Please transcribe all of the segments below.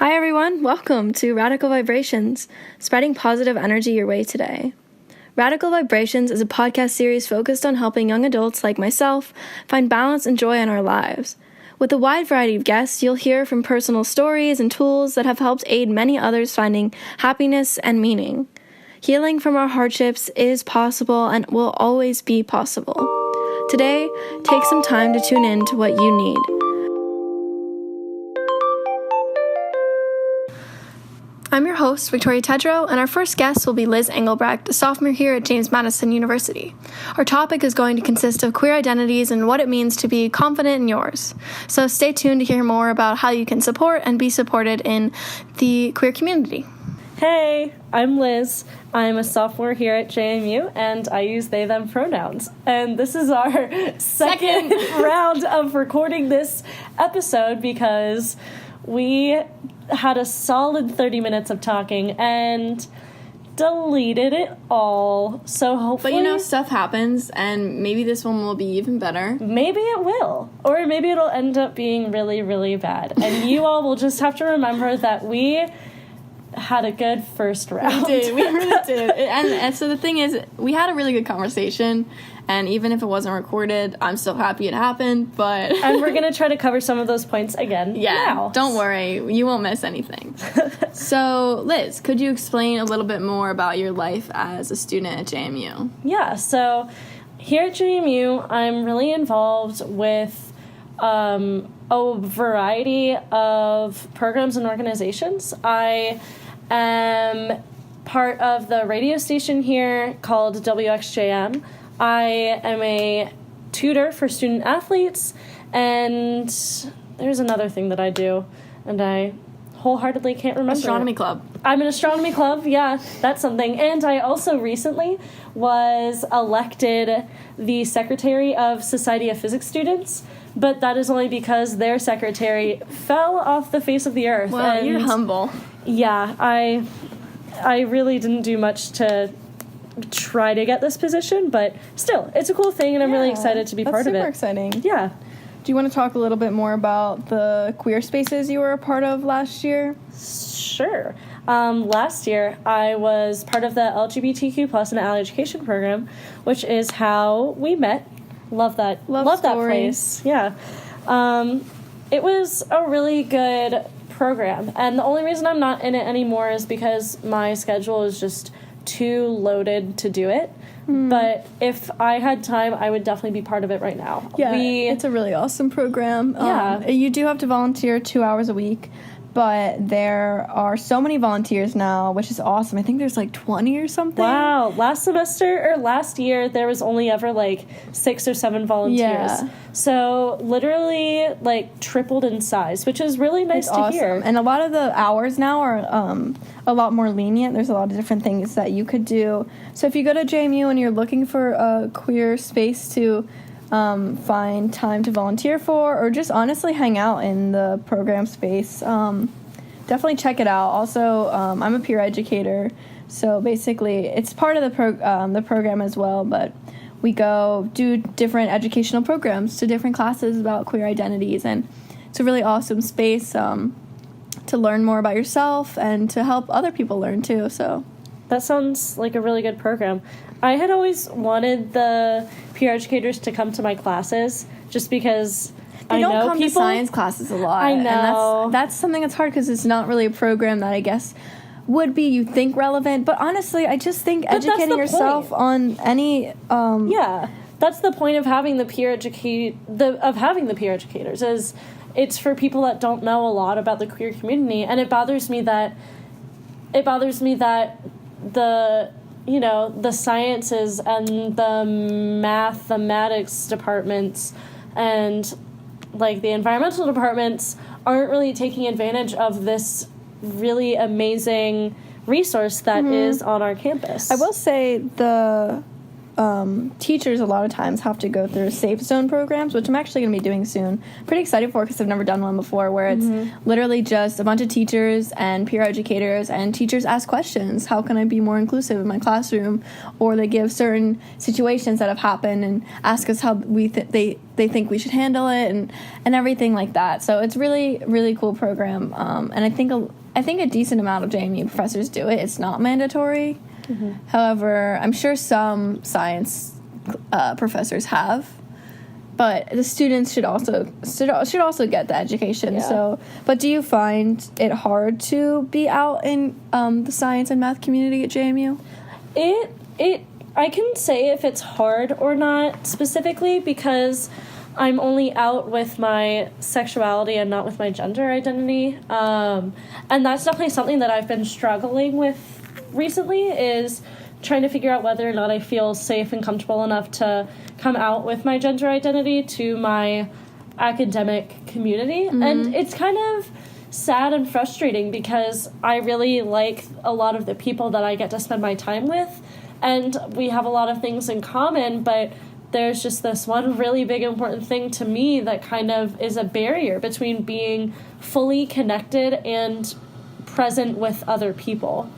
Hi everyone, welcome to Radical Vibrations, spreading positive energy your way today. Radical Vibrations is a podcast series focused on helping young adults like myself find balance and joy in our lives. With a wide variety of guests, you'll hear from personal stories and tools that have helped aid many others finding happiness and meaning. Healing from our hardships is possible and will always be possible. Today, take some time to tune in to what you need. I'm your host, Victoria Tedrow, and our first guest will be Liz Engelbrecht, a sophomore here at James Madison University. Our topic is going to consist of queer identities and what it means to be confident in yours. So stay tuned to hear more about how you can support and be supported in the queer community. Hey, I'm Liz. I'm a sophomore here at JMU, and I use they, them pronouns. And this is our second round of recording this episode because we had a solid 30 minutes of talking and deleted it all. So hopefully... But stuff happens, and maybe this one will be even better. Maybe it will. Or maybe it'll end up being really, really bad. And you all will just have to remember that we had a good first round. We really did. And so the thing is, we had a really good conversation, and even if it wasn't recorded, I'm still happy it happened, but... And we're going to try to cover some of those points again now. Don't worry. You won't miss anything. So, Liz, could you explain a little bit more about your life as a student at JMU? Yeah, so here at JMU, I'm really involved with a variety of programs and organizations. I am part of the radio station here called WXJM. I am a tutor for student athletes, and there's another thing that I do, and I wholeheartedly can't remember. Astronomy club. I'm an astronomy club, yeah, that's something. And I also recently was elected the secretary of Society of Physics Students, but that is only because their secretary fell off the face of the earth. Well, and you're humble. Yeah, I really didn't do much to try to get this position, but still, it's a cool thing, and I'm really excited to be part of it. That's super exciting. Yeah. Do you want to talk a little bit more about the queer spaces you were a part of last year? Sure. Last year, I was part of the LGBTQ plus and Ally Education program, which is how we met. Love that. Love that place. Yeah. It was a really good program, and the only reason I'm not in it anymore is because my schedule is just too loaded to do it. But if I had time, I would definitely be part of it right now. Yeah, it's a really awesome program. Yeah. You do have to volunteer 2 hours a week, but there are so many volunteers now, which is awesome. I think there's like 20 or something. Wow. Last year, there was only ever like 6 or 7 volunteers. Yeah. So literally like tripled in size, which is really nice to hear. And a lot of the hours now are a lot more lenient. There's a lot of different things that you could do. So if you go to JMU and you're looking for a queer space to find time to volunteer for, or just honestly hang out in the program space, definitely check it out. Also, I'm a peer educator, so basically it's part of the program as well, but we go do different educational programs to different classes about queer identities, and it's a really awesome space to learn more about yourself and to help other people learn too. So that sounds like a really good program. I had always wanted the peer educators to come to my classes just because they don't come to science classes a lot. I know. And that's something that's hard because it's not really a program that I guess would be, you think, relevant. But honestly, I just think educating yourself on any... yeah, that's the point of having the peer educators is it's for people that don't know a lot about the queer community. And it bothers me that the sciences and the mathematics departments and like the environmental departments aren't really taking advantage of this really amazing resource that is on our campus. I will say the teachers a lot of times have to go through safe zone programs, which I'm actually going to be doing soon. Pretty excited for because I've never done one before, where it's literally just a bunch of teachers and peer educators, and teachers ask questions. How can I be more inclusive in my classroom? Or they give certain situations that have happened and ask us how they think we should handle it, and everything like that. So it's really, really cool program. And I think a decent amount of JMU professors do it. It's not mandatory. However, I'm sure some science professors have, but the students should also get the education. Yeah. So, but do you find it hard to be out in the science and math community at JMU? I can say if it's hard or not specifically because I'm only out with my sexuality and not with my gender identity. And that's definitely something that I've been struggling with recently, is trying to figure out whether or not I feel safe and comfortable enough to come out with my gender identity to my academic community. And it's kind of sad and frustrating because I really like a lot of the people that I get to spend my time with, and we have a lot of things in common, but there's just this one really big important thing to me that kind of is a barrier between being fully connected and present with other people.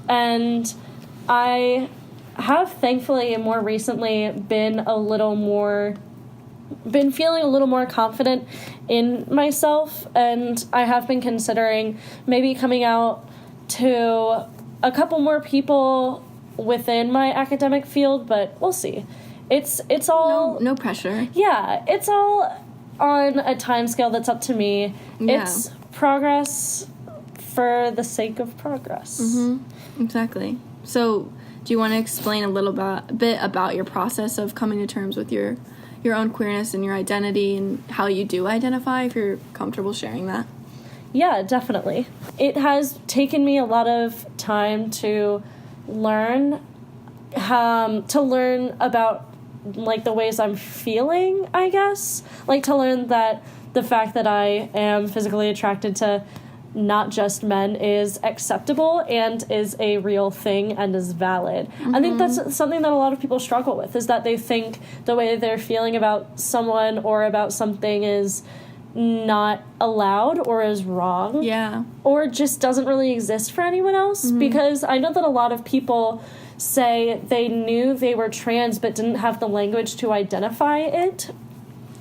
And I have thankfully and more recently been feeling a little more confident in myself, and I have been considering maybe coming out to a couple more people within my academic field, but we'll see. It's all no pressure. Yeah, it's all on a time scale that's up to me. Yeah. It's progress for the sake of progress. Exactly. So, do you want to explain a bit about your process of coming to terms with your own queerness and your identity, and how you do identify, if you're comfortable sharing that? Yeah, definitely. It has taken me a lot of time to learn about like the ways I'm feeling, I guess. Like to learn that the fact that I am physically attracted to not just men is acceptable and is a real thing and is valid. I think that's something that a lot of people struggle with, is that they think the way they're feeling about someone or about something is not allowed or is wrong. Yeah. Or just doesn't really exist for anyone else. Because I know that a lot of people say they knew they were trans but didn't have the language to identify it.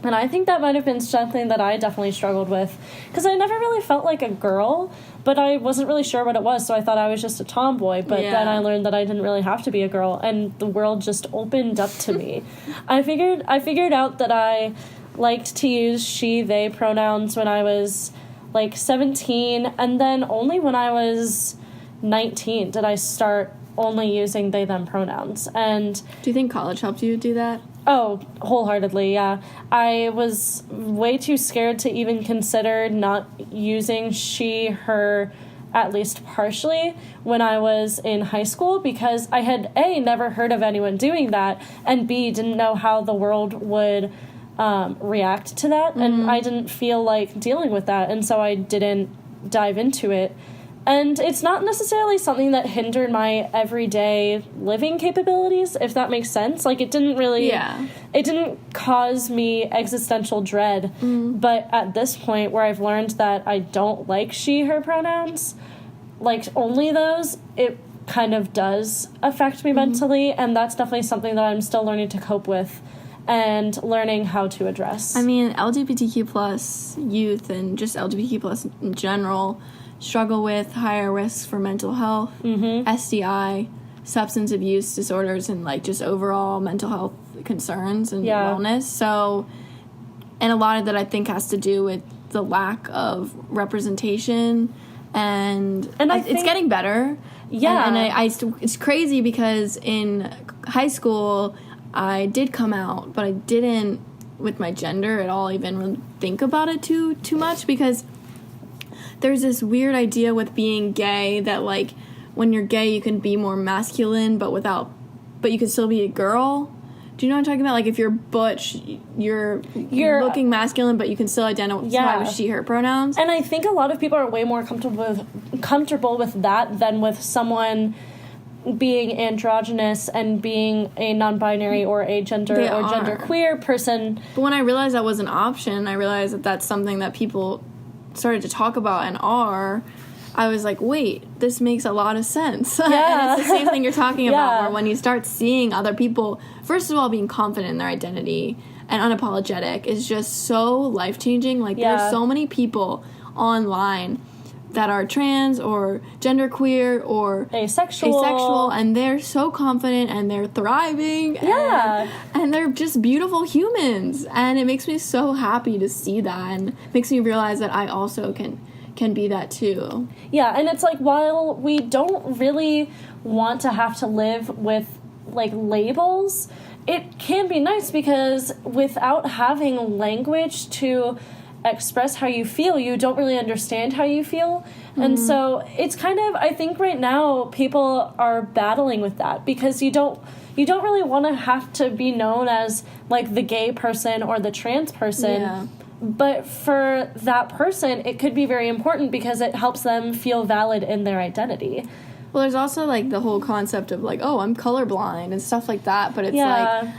And I think that might have been something that I definitely struggled with, because I never really felt like a girl, but I wasn't really sure what it was, so I thought I was just a tomboy. But then I learned that I didn't really have to be a girl, and the world just opened up to me. I figured out that I liked to use she, they pronouns when I was like 17, and then only when I was 19 did I start only using they, them pronouns. And do you think college helped you do that? Oh, wholeheartedly, yeah. I was way too scared to even consider not using she, her, at least partially, when I was in high school, because I had, A, never heard of anyone doing that, and B, didn't know how the world would react to that, and I didn't feel like dealing with that, and so I didn't dive into it. And it's not necessarily something that hindered my everyday living capabilities, if that makes sense. Like, it didn't really... Yeah. It didn't cause me existential dread. But at this point, where I've learned that I don't like she, her pronouns, like, only those, it kind of does affect me mentally. And that's definitely something that I'm still learning to cope with and learning how to address. I mean, LGBTQ plus youth and just LGBTQ plus in general struggle with higher risks for mental health, STI, substance abuse disorders, and like just overall mental health concerns and wellness. So, and a lot of that I think has to do with the lack of representation, and I think it's getting better. Yeah, and I it's crazy because in high school I did come out, but I didn't with my gender at all even really think about it too much, because there's this weird idea with being gay that, like, when you're gay, you can be more masculine, but you can still be a girl. Do you know what I'm talking about? Like, if you're butch, you're looking masculine, but you can still identify with she, her pronouns. And I think a lot of people are way more comfortable with that than with someone being androgynous and being a non-binary or a gender They or are. genderqueer person. But when I realized that was an option, I realized that that's something that people started to talk about and are, I was like, wait, this makes a lot of sense. Yeah. And it's the same thing you're talking about, Yeah. where when you start seeing other people, first of all, being confident in their identity and unapologetic is just so life-changing. Like, Yeah. there's so many people online that are trans or genderqueer or Asexual, and they're so confident and they're thriving. Yeah. And they're just beautiful humans. And it makes me so happy to see that, and makes me realize that I also can be that too. Yeah, and it's like, while we don't really want to have to live with, like, labels, it can be nice because without having language to express how you feel, you don't really understand how you feel. And so it's kind of, I think right now people are battling with that, because you don't really want to have to be known as, like, the gay person or the trans person. Yeah. But for that person, it could be very important because it helps them feel valid in their identity. Well, there's also, like, the whole concept of, like, oh, I'm colorblind and stuff like that, but it's Yeah. like,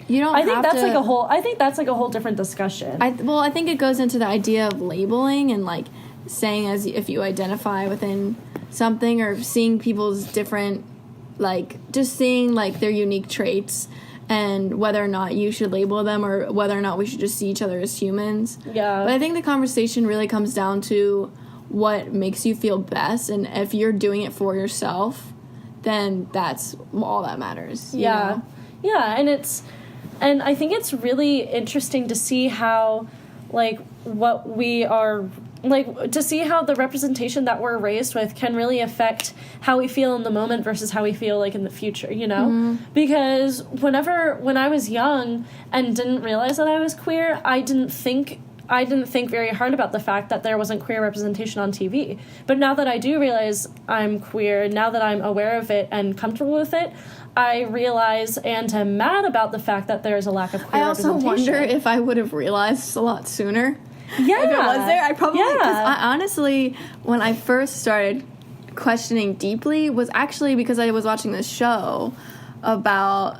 you don't I think have that's to, like a whole different discussion. I think it goes into the idea of labeling and, like, saying as if you identify within something, or seeing people's different, like, just seeing, like, their unique traits, and whether or not you should label them or whether or not we should just see each other as humans. Yeah. But I think the conversation really comes down to what makes you feel best, and if you're doing it for yourself, then that's all that matters. you Yeah. know? Yeah, and I think it's really interesting to see how, like, what we are, like, to see how the representation that we're raised with can really affect how we feel in the moment versus how we feel, like, in the future, you know? Because when I was young and didn't realize that I was queer, I didn't think very hard about the fact that there wasn't queer representation on TV. But now that I do realize I'm queer, now that I'm aware of it and comfortable with it, I realize and am mad about the fact that there is a lack of queer I also representation. wonder if I would have realized a lot sooner. Yeah. If it was there, I probably, because Yeah. I honestly, when I first started questioning deeply, was actually because I was watching this show about,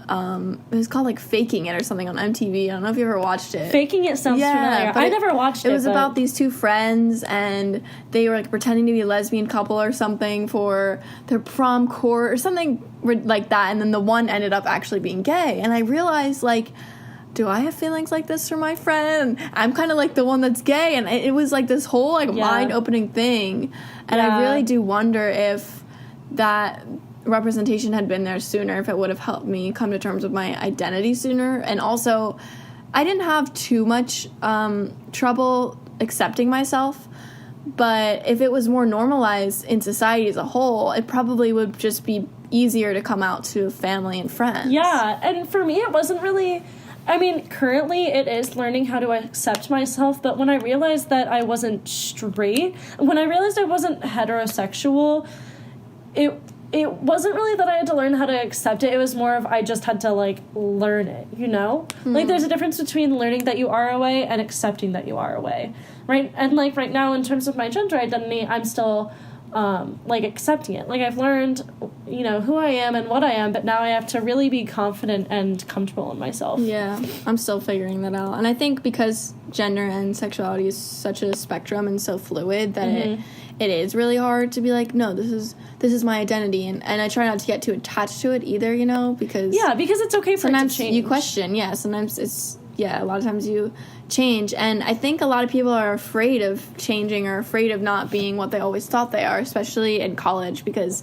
it was called, like, Faking It or something on MTV. I don't know if you ever watched it. Faking It sounds familiar. but I never watched it. It was but about these two friends, and they were, like, pretending to be a lesbian couple or something for their prom court or something like that, and then the one ended up actually being gay. And I realized, like, do I have feelings like this for my friend? I'm kind of like the one that's gay, and it was like this whole, like, Yeah. mind-opening thing. And Yeah. I really do wonder if that representation had been there sooner, if it would have helped me come to terms with my identity sooner. And also, I didn't have too much trouble accepting myself, but if it was more normalized in society as a whole, it probably would just be easier to come out to family and friends. Yeah, and for me, it wasn't really. I mean, currently it is learning how to accept myself, but when I realized that I wasn't straight, when I realized I wasn't heterosexual, it wasn't really that I had to learn how to accept it. It was more of I just had to, like, learn it, you know? Like, there's a difference between learning that you are a way and accepting that you are a way, right? And, like, right now, in terms of my gender identity, I'm still, like, accepting it. Like, I've learned, you know, who I am and what I am, but now I have to really be confident and comfortable in myself. Yeah, I'm still figuring that out. And I think because gender and sexuality is such a spectrum and so fluid that it is really hard to be like, no, this is my identity. And I try not to get too attached to it either, you know, because... Yeah, because it's okay for it to sometimes change. you question, sometimes it's... Yeah, a lot of times you change. And I think a lot of people are afraid of changing or afraid of not being what they always thought they are, especially in college, because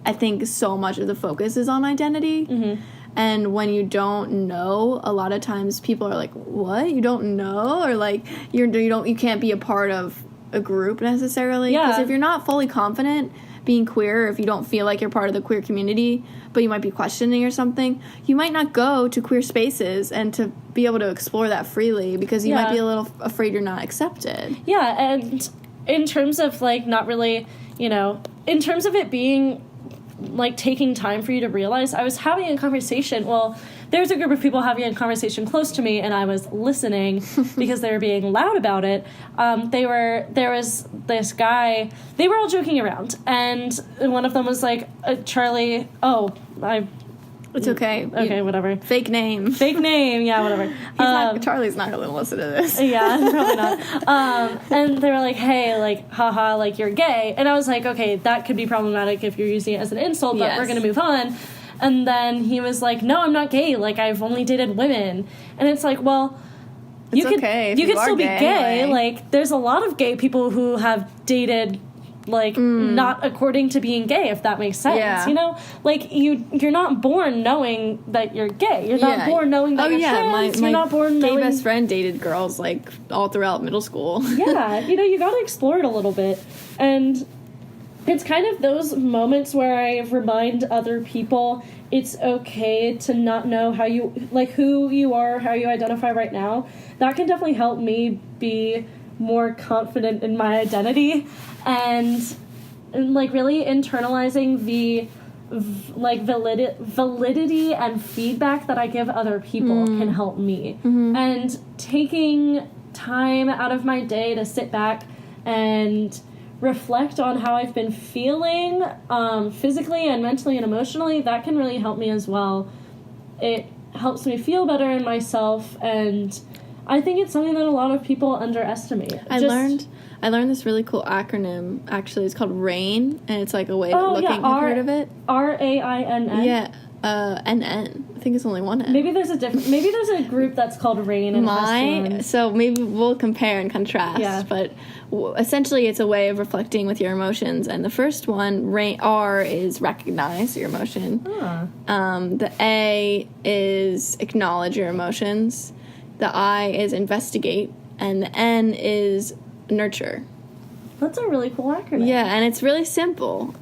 I think so much of the focus is on identity. And when you don't know, a lot of times people are like, what? You don't know? Or, like, you can't be a part of a group necessarily. Yeah. Because if you're not fully confident being queer, or if you don't feel like you're part of the queer community, but you might be questioning or something, you might not go to queer spaces and to be able to explore that freely, because you might be a little afraid you're not accepted. Yeah, and in terms of, like, not really, you know, in terms of it being, like, taking time for you to realize, I was having a conversation, well, there's a group of people having a conversation close to me, and I was listening because they were being loud about it. There was this guy, they were all joking around, and one of them was like, Charlie, It's okay. Okay, whatever. Fake name, yeah, whatever. Charlie's not going to listen to this. Yeah, probably not. And they were like, hey, like, haha, like, you're gay. And I was like, okay, that could be problematic if you're using it as an insult, but we're going to move on. And then he was like, no, I'm not gay. Like, I've only dated women. And it's like, well, you could still be gay. Anyway. Like, there's a lot of gay people who have dated, like, not according to being gay, if that makes sense. Yeah. You know? Like, you're not born knowing that you're gay. You're not born knowing that you're trans. You're not born knowing... My best friend dated girls, like, all throughout middle school. Yeah. You know, you gotta explore it a little bit. And it's kind of those moments where I remind other people it's okay to not know how you, like, who you are, how you identify right now. That can definitely help me be more confident in my identity, and like really internalizing the validity and feedback that I give other people can help me. And taking time out of my day to sit back and reflect on how I've been feeling physically and mentally and emotionally, that can really help me as well. It helps me feel better in myself, and I think it's something that a lot of people underestimate. I learned this really cool acronym. Actually, it's called RAIN, and it's like a way of looking. Have you heard of it? RAINN. Yeah, NN. I think it's only one N. Maybe there's a group that's called RAIN. And so maybe we'll compare and contrast. Yeah. But essentially, it's a way of reflecting with your emotions. And the first one, R, is recognize your emotion. The A is acknowledge your emotions. The I is investigate, and the N is nurture. That's a really cool acronym. Yeah, and it's really simple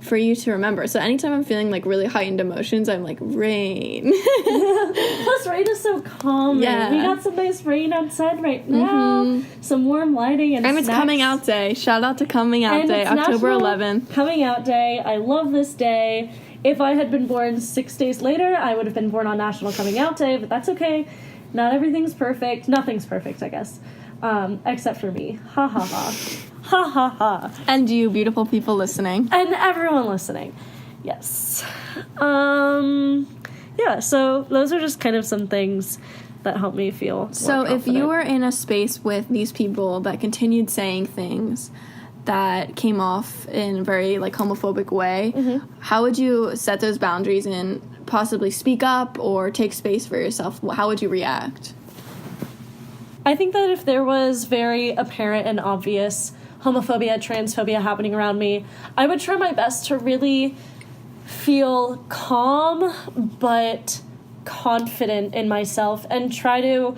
for you to remember. So anytime I'm feeling like really heightened emotions, I'm like, rain. Plus, rain is so calming. Yeah. We got some nice rain outside right now. Some warm lighting and it's coming out day. Shout out to coming out day, October 11th. Coming out day. I love this day. If I had been born 6 days later, I would have been born on National Coming Out Day, but that's okay. Not everything's perfect. Nothing's perfect, I guess. Except for me. Ha ha ha. Ha ha ha. And you beautiful people listening. And everyone listening. Yes. Yeah, so those are just kind of some things that help me feel more confident. If you were in a space with these people that continued saying things that came off in a very, like, homophobic way, how would you set those boundaries and possibly speak up or take space for yourself? How would you react? I think that if there was very apparent and obvious homophobia, transphobia happening around me, I would try my best to really feel calm but confident in myself and try to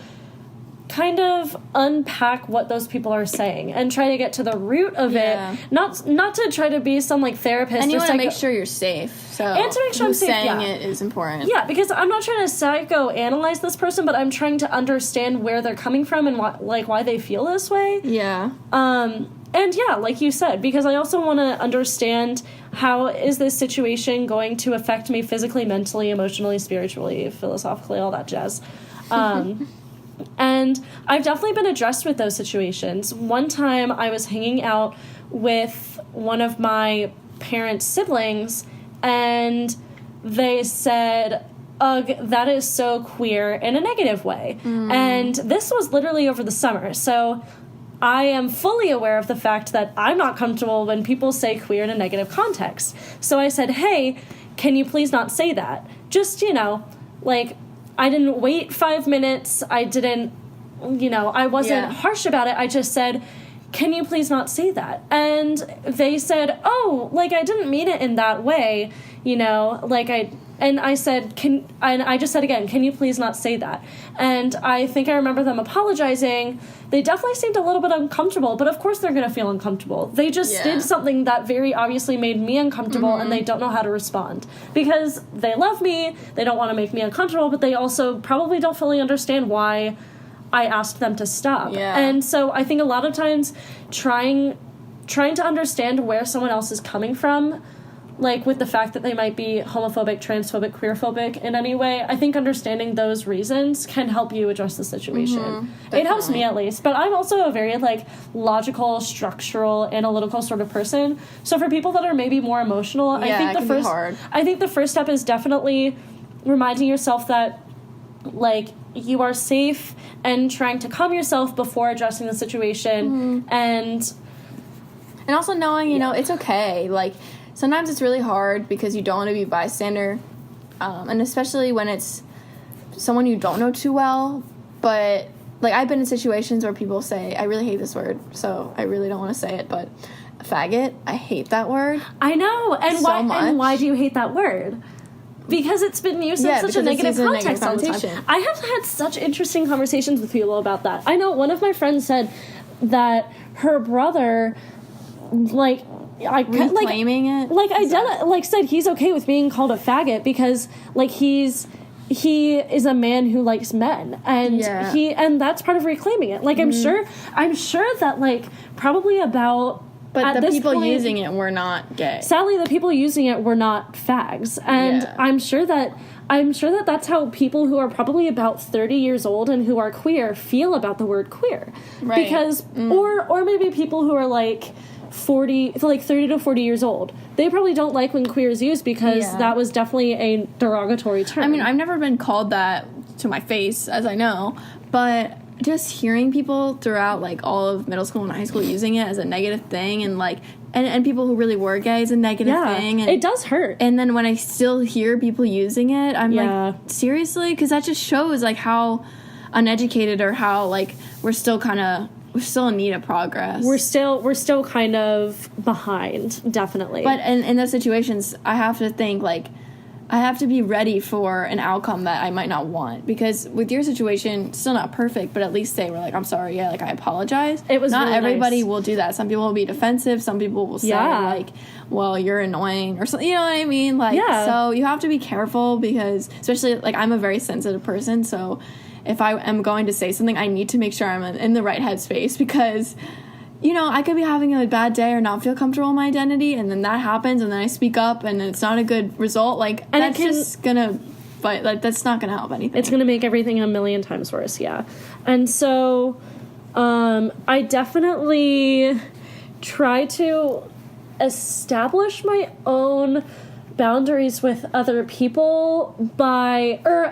kind of unpack what those people are saying and try to get to the root of it. Not to try to be some, like, therapist. And you want to make sure you're safe. And to make sure I'm safe, saying it is important. Yeah, because I'm not trying to psychoanalyze this person, but I'm trying to understand where they're coming from and why they feel this way. Yeah. And yeah, like you said, because I also want to understand how is this situation going to affect me physically, mentally, emotionally, spiritually, philosophically, all that jazz. And I've definitely been addressed with those situations. One time I was hanging out with one of my parents' siblings, and they said, ugh, that is so queer, in a negative way. And this was literally over the summer, so I am fully aware of the fact that I'm not comfortable when people say queer in a negative context. So I said, hey, can you please not say that? Just, like, I didn't wait 5 minutes. I didn't, I wasn't harsh about it. I just said, can you please not say that? And they said, oh, like, I didn't mean it in that way, and I said, and I just said again, can you please not say that? And I think I remember them apologizing. They definitely seemed a little bit uncomfortable, but of course they're going to feel uncomfortable. They just did something that very obviously made me uncomfortable, and they don't know how to respond. Because they love me, they don't want to make me uncomfortable, but they also probably don't fully understand why I asked them to stop. Yeah. And so I think a lot of times trying to understand where someone else is coming from like, with the fact that they might be homophobic, transphobic, queerphobic in any way, I think understanding those reasons can help you address the situation. It helps me, at least. But I'm also a very, like, logical, structural, analytical sort of person. So for people that are maybe more emotional, I think the first step is definitely reminding yourself that, like, you are safe and trying to calm yourself before addressing the situation. And also knowing, you know, it's okay. Like, sometimes it's really hard because you don't want to be a bystander, and especially when it's someone you don't know too well. But, like, I've been in situations where people say, I really hate this word, so I really don't want to say it, but faggot, I hate that word. I know. And why do you hate that word? Because it's been used in such a negative context all the time. I have had such interesting conversations with people about that. I know one of my friends said that her brother, like, reclaiming it? Like, said he's okay with being called a faggot because, like, he is a man who likes men, and and that's part of reclaiming it. Like, I'm sure that, like, probably about... But the people using it were not gay. Sadly, the people using it were not fags. And I'm sure that that's how people who are probably about 30 years old and who are queer feel about the word queer. Right. Because, or maybe people who are, like, 30 to 40 years old. They probably don't like when queer is used because that was definitely a derogatory term. I mean, I've never been called that to my face, as I know, but... just hearing people throughout, like, all of middle school and high school using it as a negative thing, and, like, and people who really were gay is a negative thing. And it does hurt. And then when I still hear people using it, I'm like, seriously? Because that just shows, like, how uneducated or how, like, we're still in need of progress. We're still kind of behind, definitely. But in those situations, I have to think, like, I have to be ready for an outcome that I might not want. Because with your situation, still not perfect, but at least they were like, I'm sorry, like, I apologize. It was not really everybody nice. will do that. Some people will be defensive. Some people will say, like, well, you're annoying or something. You know what I mean? Like, so you have to be careful because, especially, like, I'm a very sensitive person. So if I am going to say something, I need to make sure I'm in the right headspace because... you know, I could be having a bad day or not feel comfortable in my identity, and then that happens, and then I speak up, and it's not a good result. Like, and that's just gonna, but, like, that's not gonna help anything. It's gonna make everything a million times worse, And so, I definitely try to establish my own boundaries with other people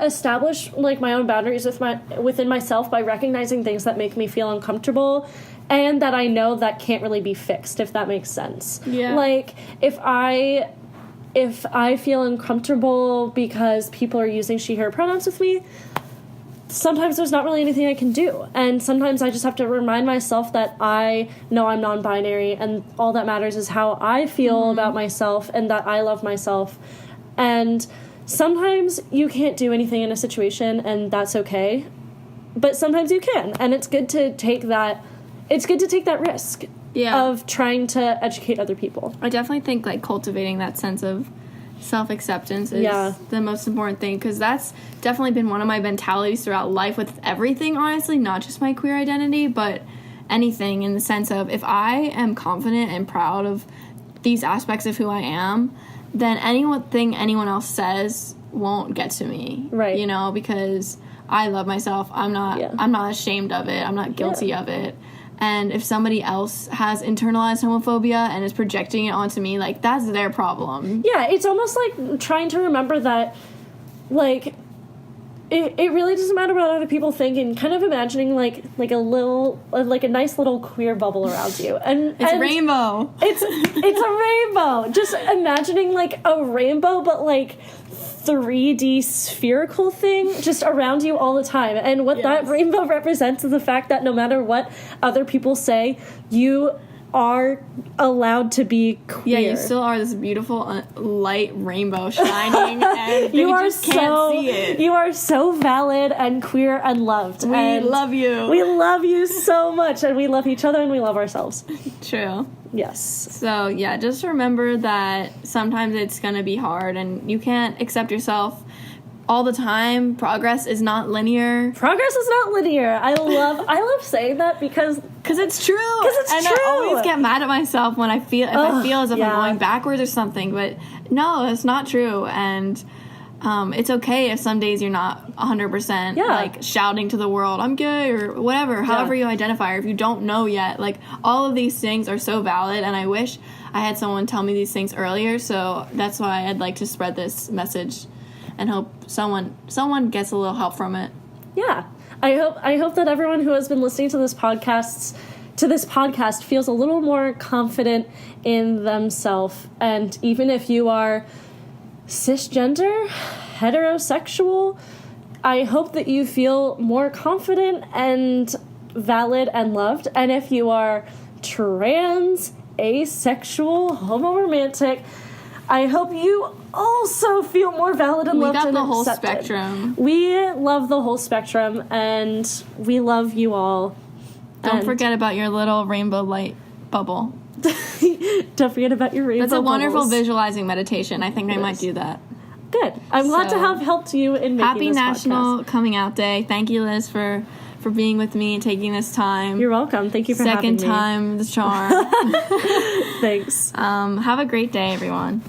establish, like, my own boundaries within myself by recognizing things that make me feel uncomfortable and that I know that can't really be fixed, if that makes sense. Yeah. Like, if I feel uncomfortable because people are using she, her pronouns with me, sometimes there's not really anything I can do. And sometimes I just have to remind myself that I know I'm non-binary and all that matters is how I feel about myself and that I love myself. And sometimes you can't do anything in a situation and that's okay. But sometimes you can. And it's good to take that risk of trying to educate other people. I definitely think, like, cultivating that sense of self-acceptance is the most important thing, because that's definitely been one of my mentalities throughout life with everything, honestly, not just my queer identity, but anything, in the sense of if I am confident and proud of these aspects of who I am, then anyone else says won't get to me. Right. You know, because I love myself. I'm not ashamed of it. I'm not guilty of it. And if somebody else has internalized homophobia and is projecting it onto me, like, that's their problem. Yeah, it's almost like trying to remember that, like, it really doesn't matter what other people think, and kind of imagining, like a nice little queer bubble around you. And it's a rainbow. It's a rainbow. Just imagining, like, a rainbow, but, like, 3D spherical thing just around you all the time. And what that rainbow represents is the fact that no matter what other people say, you are allowed to be queer. Yeah, you still are this beautiful light rainbow shining, and you just can't see it. You are so valid and queer and loved. We love you. We love you so much, and we love each other and we love ourselves. True. Yes. So, yeah, just remember that sometimes it's going to be hard, and you can't accept yourself all the time. Progress is not linear. Progress is not linear. I love saying that because it's true. Because it's true. I always get mad at myself when I feel as if I'm going backwards or something. But No, it's not true. And it's okay if some days you're not 100% like shouting to the world, I'm gay, or whatever, however you identify, or if you don't know yet. Like, all of these things are so valid, and I wish I had someone tell me these things earlier. So that's why I'd like to spread this message and hope someone gets a little help from it. Yeah. I hope that everyone who has been listening to this podcast feels a little more confident in themselves. And even if you are cisgender, heterosexual, I hope that you feel more confident and valid and loved. And if you are trans, asexual, homoromantic, I hope you also feel more valid and loved and accepted. We got the whole spectrum. We love the whole spectrum, and we love you all. Don't forget about your little rainbow light bubble. Don't forget about your rainbow. That's a wonderful visualizing meditation. I think I might do that. Good. I'm glad to have helped you in making Happy this National podcast. Coming Out Day. Thank you, Liz, for being with me and taking this time. You're welcome. Thank you for having me. Second time the charm. Thanks. Have a great day, everyone.